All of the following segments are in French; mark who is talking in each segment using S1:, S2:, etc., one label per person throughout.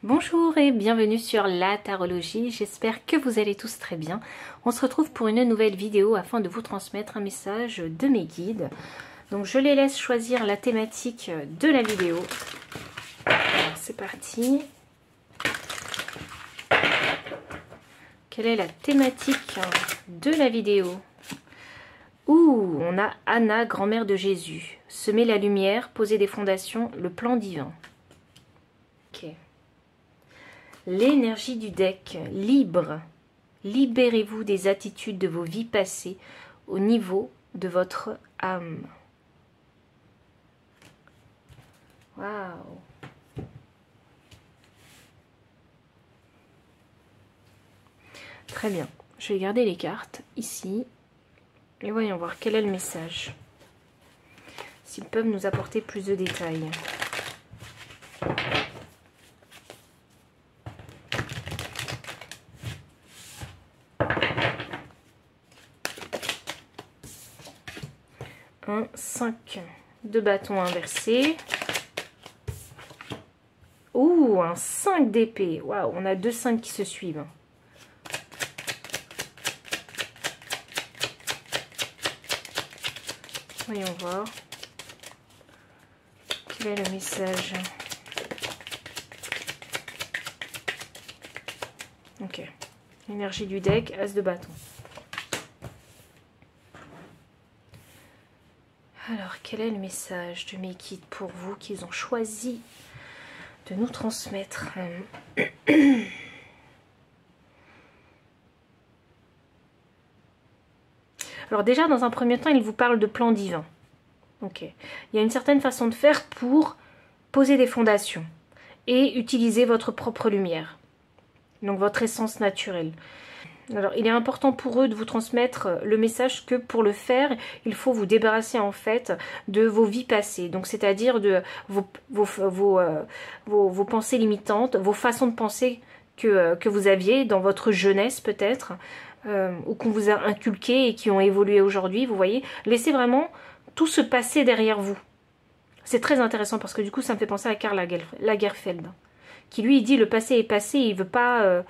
S1: Bonjour et bienvenue sur la tarologie, j'espère que vous allez tous très bien. On se retrouve pour une nouvelle vidéo afin de vous transmettre un message de mes guides. Donc je les laisse choisir la thématique de la vidéo. Alors c'est parti. Quelle est la thématique de la vidéo? Ouh, on a Anna, grand-mère de Jésus. Semer la lumière, poser des fondations, le plan divin. Ok. L'énergie du deck, libre. Libérez-vous des attitudes de vos vies passées au niveau de votre âme. Waouh! Très bien. Je vais garder les cartes ici. Et voyons voir quel est le message. S'ils peuvent nous apporter plus de détails. Un 5 de bâton inversé. Ouh, un 5 d'épée. Waouh, on a deux 5 qui se suivent. Voyons voir. Quel est le message? Ok. Énergie du deck, as de bâton. Alors, quel est le message de mes guides pour vous qu'ils ont choisi de nous transmettre? Alors déjà, dans un premier temps, il vous parle de plan divin. Ok. Il y a une certaine façon de faire pour poser des fondations et utiliser votre propre lumière. Donc votre essence naturelle. Alors, il est important pour eux de vous transmettre le message que pour le faire, il faut vous débarrasser en fait de vos vies passées. Donc, c'est-à-dire de vos pensées limitantes, vos façons de penser que vous aviez dans votre jeunesse peut-être, ou qu'on vous a inculqué et qui ont évolué aujourd'hui, vous voyez. Laissez vraiment tout se passer derrière vous. C'est très intéressant parce que du coup, ça me fait penser à Karl Lagerfeld, qui lui, il dit le passé est passé, il veut pas...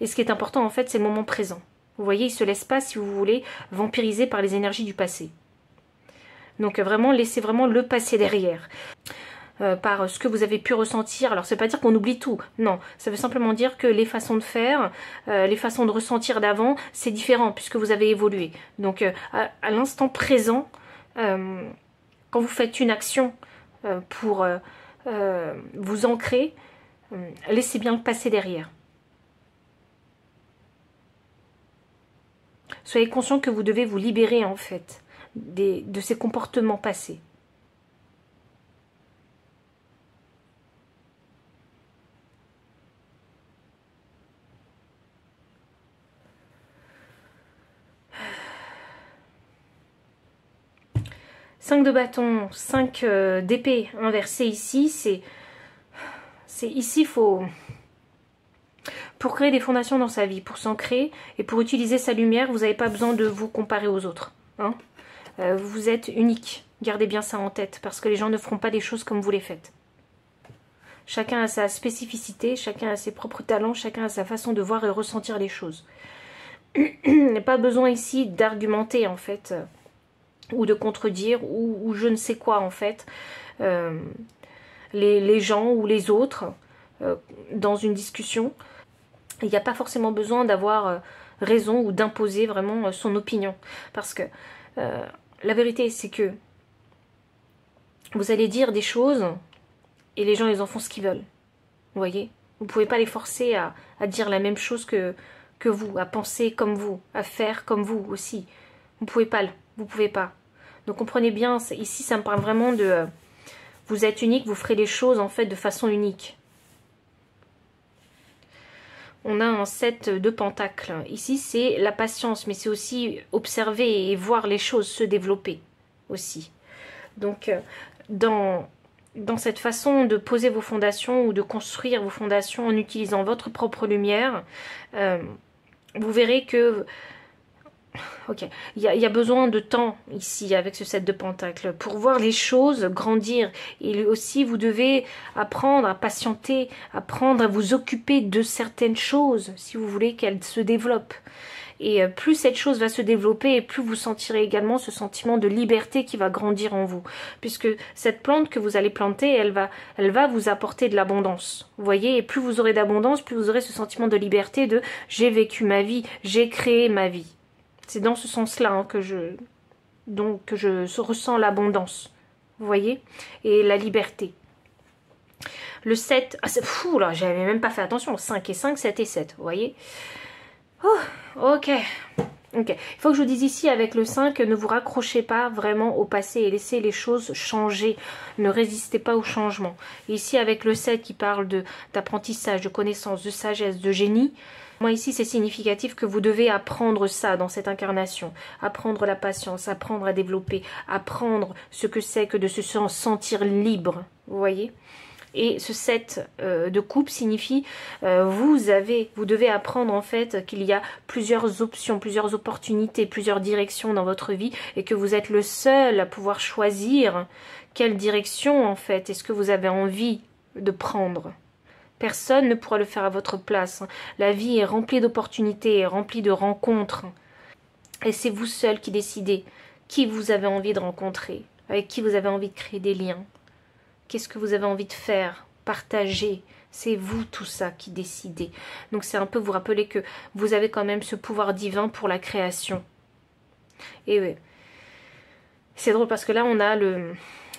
S1: Et ce qui est important, en fait, c'est le moment présent. Vous voyez, il ne se laisse pas, si vous voulez, vampiriser par les énergies du passé. Donc, vraiment, laissez vraiment le passé derrière. Par ce que vous avez pu ressentir. Alors, ça ne veut pas dire qu'on oublie tout. Non, ça veut simplement dire que les façons de faire, les façons de ressentir d'avant, c'est différent puisque vous avez évolué. Donc, à l'instant présent, quand vous faites une action pour vous ancrer, laissez bien le passé derrière. Soyez conscient que vous devez vous libérer en fait de ces comportements passés. Cinq de bâton, 5 d'épée inversée ici, c'est ici faut... Pour créer des fondations dans sa vie, pour s'ancrer et pour utiliser sa lumière, vous n'avez pas besoin de vous comparer aux autres. Hein. Vous êtes unique. Gardez bien ça en tête parce que les gens ne feront pas des choses comme vous les faites. Chacun a sa spécificité, chacun a ses propres talents, chacun a sa façon de voir et ressentir les choses. Il n'y a pas besoin ici d'argumenter en fait, ou de contredire, ou je ne sais quoi en fait, les gens ou les autres dans une discussion. Il n'y a pas forcément besoin d'avoir raison ou d'imposer vraiment son opinion. Parce que la vérité, c'est que vous allez dire des choses et les gens, ils en font ce qu'ils veulent. Vous voyez? Vous ne pouvez pas les forcer à dire la même chose que vous, à penser comme vous, à faire comme vous aussi. Vous ne pouvez pas. Vous pouvez pas. Donc comprenez bien, ici, ça me parle vraiment de... vous êtes unique, vous ferez les choses en fait de façon unique. On a un 7 de pentacles. Ici, c'est la patience, mais c'est aussi observer et voir les choses se développer aussi. Donc, dans cette façon de poser vos fondations ou de construire vos fondations en utilisant votre propre lumière, vous verrez que Ok, il y a besoin de temps ici avec ce 7 de Pentacles pour voir les choses grandir. Et aussi, vous devez apprendre à patienter, apprendre à vous occuper de certaines choses si vous voulez qu'elles se développent. Et plus cette chose va se développer, et plus vous sentirez également ce sentiment de liberté qui va grandir en vous. Puisque cette plante que vous allez planter, elle va vous apporter de l'abondance. Vous voyez, et plus vous aurez d'abondance, plus vous aurez ce sentiment de liberté de « j'ai vécu ma vie, j'ai créé ma vie ». C'est dans ce sens-là hein, que je ressens l'abondance. Vous voyez? Et la liberté. Le 7, ah c'est fou là, j'avais même pas fait attention. 5 et 5, 7 et 7, vous voyez? Oh, ok. Ok. Il faut que je vous dise ici avec le 5, ne vous raccrochez pas vraiment au passé et laissez les choses changer. Ne résistez pas au changement. Et ici avec le 7 qui parle d'apprentissage, de connaissance, de sagesse, de génie. Moi ici c'est significatif que vous devez apprendre ça dans cette incarnation. Apprendre la patience, apprendre à développer, apprendre ce que c'est que de se sentir libre. Vous voyez? Et ce 7 de coupe signifie vous devez apprendre en fait qu'il y a plusieurs options, plusieurs opportunités, plusieurs directions dans votre vie et que vous êtes le seul à pouvoir choisir quelle direction en fait est-ce que vous avez envie de prendre. Personne ne pourra le faire à votre place. La vie est remplie d'opportunités, remplie de rencontres. Et c'est vous seul qui décidez qui vous avez envie de rencontrer, avec qui vous avez envie de créer des liens. Qu'est-ce que vous avez envie de faire, partager. C'est vous tout ça qui décidez. Donc c'est un peu vous rappeler que vous avez quand même ce pouvoir divin pour la création. Et oui. C'est drôle parce que là on a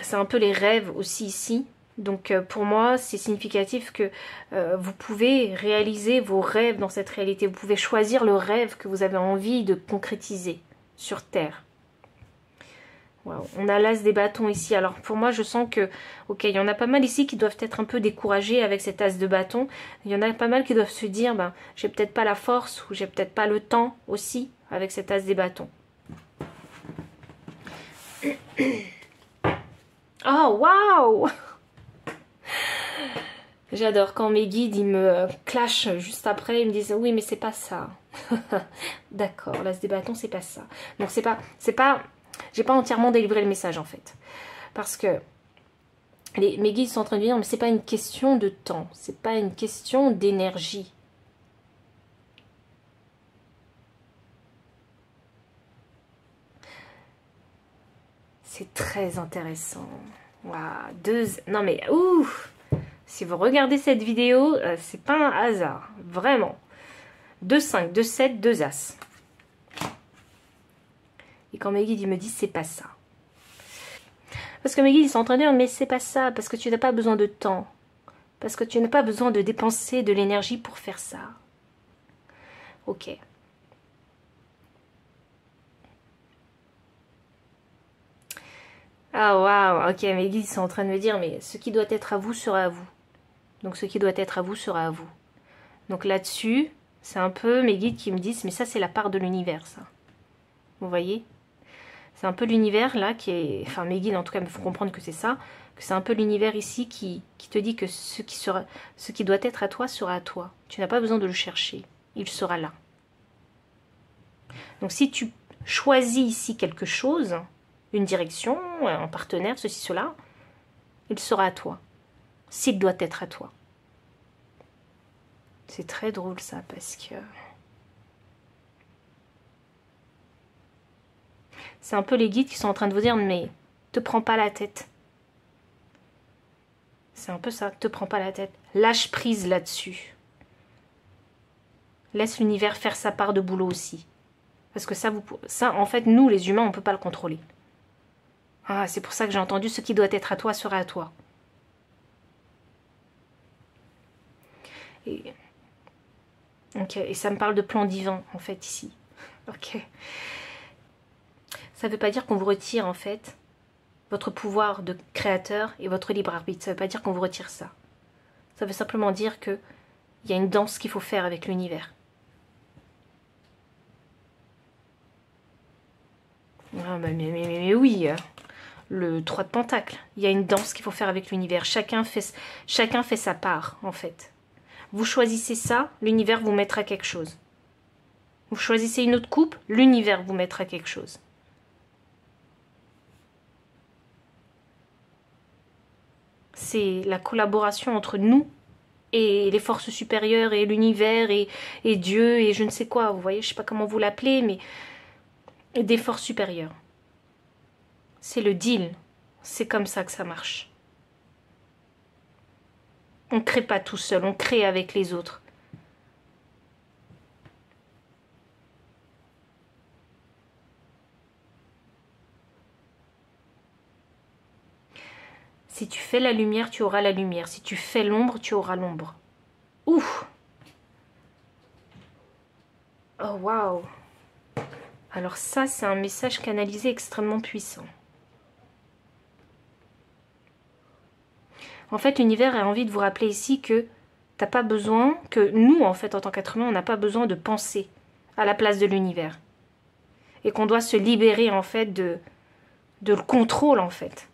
S1: c'est un peu les rêves aussi ici. Donc pour moi, c'est significatif que vous pouvez réaliser vos rêves dans cette réalité. Vous pouvez choisir le rêve que vous avez envie de concrétiser sur Terre. Wow. On a l'as des bâtons ici. Alors pour moi, je sens que, ok, il y en a pas mal ici qui doivent être un peu découragés avec cet as de bâton. Il y en a pas mal qui doivent se dire, ben, j'ai peut-être pas la force ou j'ai peut-être pas le temps aussi avec cet as des bâtons. Oh, waouh! J'adore quand mes guides ils me clashent juste après, ils me disent oui mais c'est pas ça. D'accord, l'as des bâtons c'est pas ça. Donc c'est pas, j'ai pas entièrement délivré le message en fait, parce que mes guides sont en train de dire mais c'est pas une question de temps, c'est pas une question d'énergie. C'est très intéressant. Waouh, non mais ouf. Si vous regardez cette vidéo, c'est pas un hasard, vraiment. 2, 5, 2, 7, 2 As. Et quand mes guides ils me disent c'est pas ça. Parce que mes guides ils sont en train de dire mais c'est pas ça, parce que tu n'as pas besoin de temps. Parce que tu n'as pas besoin de dépenser de l'énergie pour faire ça. Ok. Ah waouh, ok, mes guides sont en train de me dire mais ce qui doit être à vous sera à vous. Donc ce qui doit être à vous sera à vous. Donc là-dessus, c'est un peu mes guides qui me disent, mais ça c'est la part de l'univers, ça. Vous voyez? C'est un peu l'univers là qui est... Enfin mes guides en tout cas me font comprendre que c'est ça. Que c'est un peu l'univers ici qui te dit que ce qui doit être à toi sera à toi. Tu n'as pas besoin de le chercher. Il sera là. Donc si tu choisis ici quelque chose, une direction, un partenaire, ceci, cela, il sera à toi. S'il doit être à toi. C'est très drôle ça parce que c'est un peu les guides qui sont en train de vous dire mais te prends pas la tête. C'est un peu ça, te prends pas la tête. Lâche prise là-dessus. Laisse l'univers faire sa part de boulot aussi. Parce que ça en fait, nous les humains, on ne peut pas le contrôler. Ah, c'est pour ça que j'ai entendu ce qui doit être à toi sera à toi. Et ça me parle de plan divin, en fait, ici. Ok. Ça ne veut pas dire qu'on vous retire, en fait, votre pouvoir de créateur et votre libre arbitre. Ça ne veut pas dire qu'on vous retire ça. Ça veut simplement dire qu'il y a une danse qu'il faut faire avec l'univers. Ah, mais oui, le 3 de Pentacle. Il y a une danse qu'il faut faire avec l'univers. Chacun fait sa part, en fait. Vous choisissez ça, l'univers vous mettra quelque chose. Vous choisissez une autre coupe, l'univers vous mettra quelque chose. C'est la collaboration entre nous et les forces supérieures et l'univers et Dieu et je ne sais quoi. Vous voyez, je ne sais pas comment vous l'appelez, mais des forces supérieures. C'est le deal. C'est comme ça que ça marche. On ne crée pas tout seul, on crée avec les autres. Si tu fais la lumière, tu auras la lumière. Si tu fais l'ombre, tu auras l'ombre. Ouf! Oh, waouh! Alors ça, c'est un message canalisé extrêmement puissant. En fait, l'univers a envie de vous rappeler ici que t'as pas besoin, que nous, en fait, en tant qu'être humain, on n'a pas besoin de penser à la place de l'univers. Et qu'on doit se libérer, en fait, de le contrôle, en fait.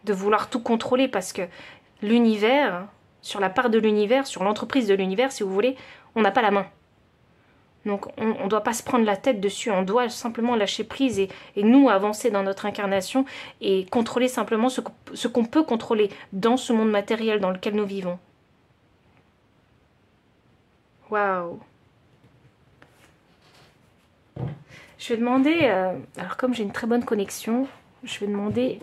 S1: De vouloir tout contrôler, parce que l'univers, sur la part de l'univers, sur l'entreprise de l'univers, si vous voulez, on n'a pas la main. Donc on ne doit pas se prendre la tête dessus, on doit simplement lâcher prise et nous avancer dans notre incarnation et contrôler simplement ce qu'on peut contrôler dans ce monde matériel dans lequel nous vivons. Waouh! Je vais demander, alors comme j'ai une très bonne connexion, je vais demander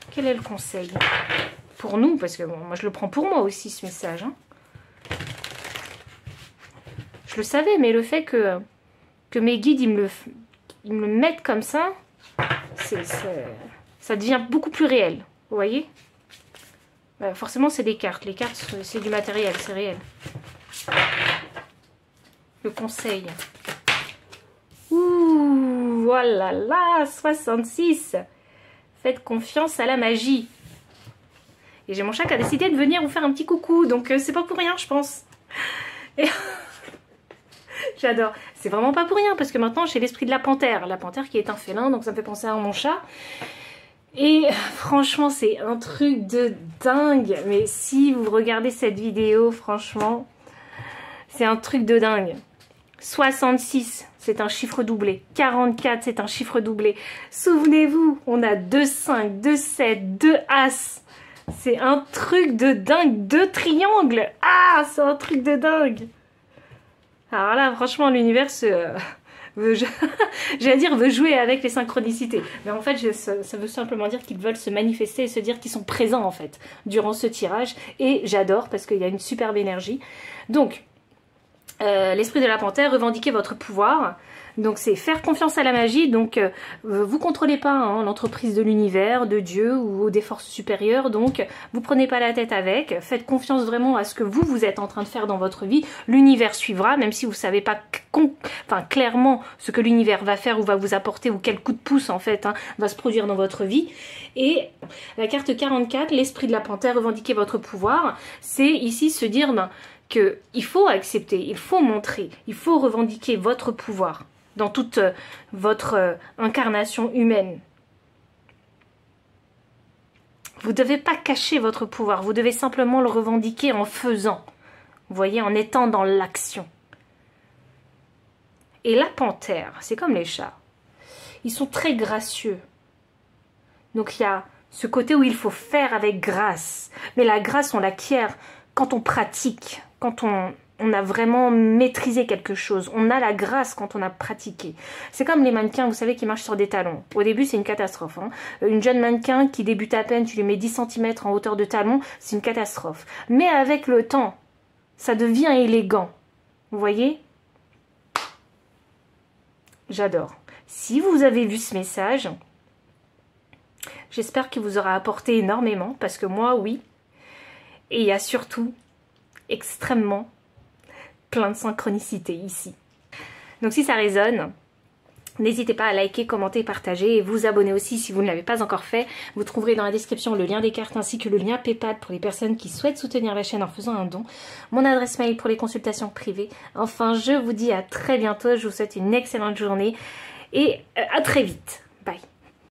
S1: quel est le conseil pour nous, parce que bon, moi je le prends pour moi aussi ce message, hein. Je le savais, mais le fait que mes guides ils me le mettent comme ça, ça devient beaucoup plus réel. Vous voyez? Forcément, c'est des cartes. Les cartes, c'est du matériel, c'est réel. Le conseil. Ouh, voilà, là, 66. Faites confiance à la magie. Et j'ai mon chat qui a décidé de venir vous faire un petit coucou, donc c'est pas pour rien, je pense. Et... J'adore. C'est vraiment pas pour rien, parce que maintenant j'ai l'esprit de la panthère. La panthère qui est un félin, donc ça me fait penser à mon chat. Et franchement, c'est un truc de dingue. Mais si vous regardez cette vidéo, franchement, c'est un truc de dingue. 66, c'est un chiffre doublé. 44, c'est un chiffre doublé. Souvenez-vous, on a 2 5, 2 7, 2 As. C'est un truc de dingue. 2 triangles. Ah, c'est un truc de dingue. Alors là, franchement, l'univers veut jouer avec les synchronicités. Mais en fait, ça veut simplement dire qu'ils veulent se manifester et se dire qu'ils sont présents, en fait, durant ce tirage. Et j'adore, parce qu'il y a une superbe énergie. Donc, l'esprit de la panthère, revendiquez votre pouvoir. Donc, c'est faire confiance à la magie. Donc, vous contrôlez pas hein, l'entreprise de l'univers, de Dieu ou des forces supérieures. Donc, vous prenez pas la tête avec. Faites confiance vraiment à ce que vous êtes en train de faire dans votre vie. L'univers suivra, même si vous savez pas clairement ce que l'univers va faire ou va vous apporter ou quel coup de pouce, en fait, hein, va se produire dans votre vie. Et la carte 44, l'esprit de la panthère, revendiquez votre pouvoir. C'est ici se dire qu'il faut accepter, il faut montrer, il faut revendiquer votre pouvoir dans toute votre incarnation humaine. Vous ne devez pas cacher votre pouvoir, vous devez simplement le revendiquer en faisant, vous voyez, en étant dans l'action. Et la panthère, c'est comme les chats, ils sont très gracieux. Donc il y a ce côté où il faut faire avec grâce, mais la grâce on l'acquiert quand on pratique, quand on a vraiment maîtrisé quelque chose. On a la grâce quand on a pratiqué. C'est comme les mannequins, vous savez, qui marchent sur des talons. Au début, c'est une catastrophe. Hein. Une jeune mannequin qui débute à peine, tu lui mets 10 cm en hauteur de talon, c'est une catastrophe. Mais avec le temps, ça devient élégant. Vous voyez? J'adore. Si vous avez vu ce message, j'espère qu'il vous aura apporté énormément, parce que moi, oui. Et il y a surtout extrêmement plein de synchronicité ici. Donc si ça résonne, n'hésitez pas à liker, commenter, partager et vous abonner aussi si vous ne l'avez pas encore fait. Vous trouverez dans la description le lien des cartes ainsi que le lien PayPal pour les personnes qui souhaitent soutenir la chaîne en faisant un don. Mon adresse mail pour les consultations privées. Enfin, je vous dis à très bientôt. Je vous souhaite une excellente journée et à très vite.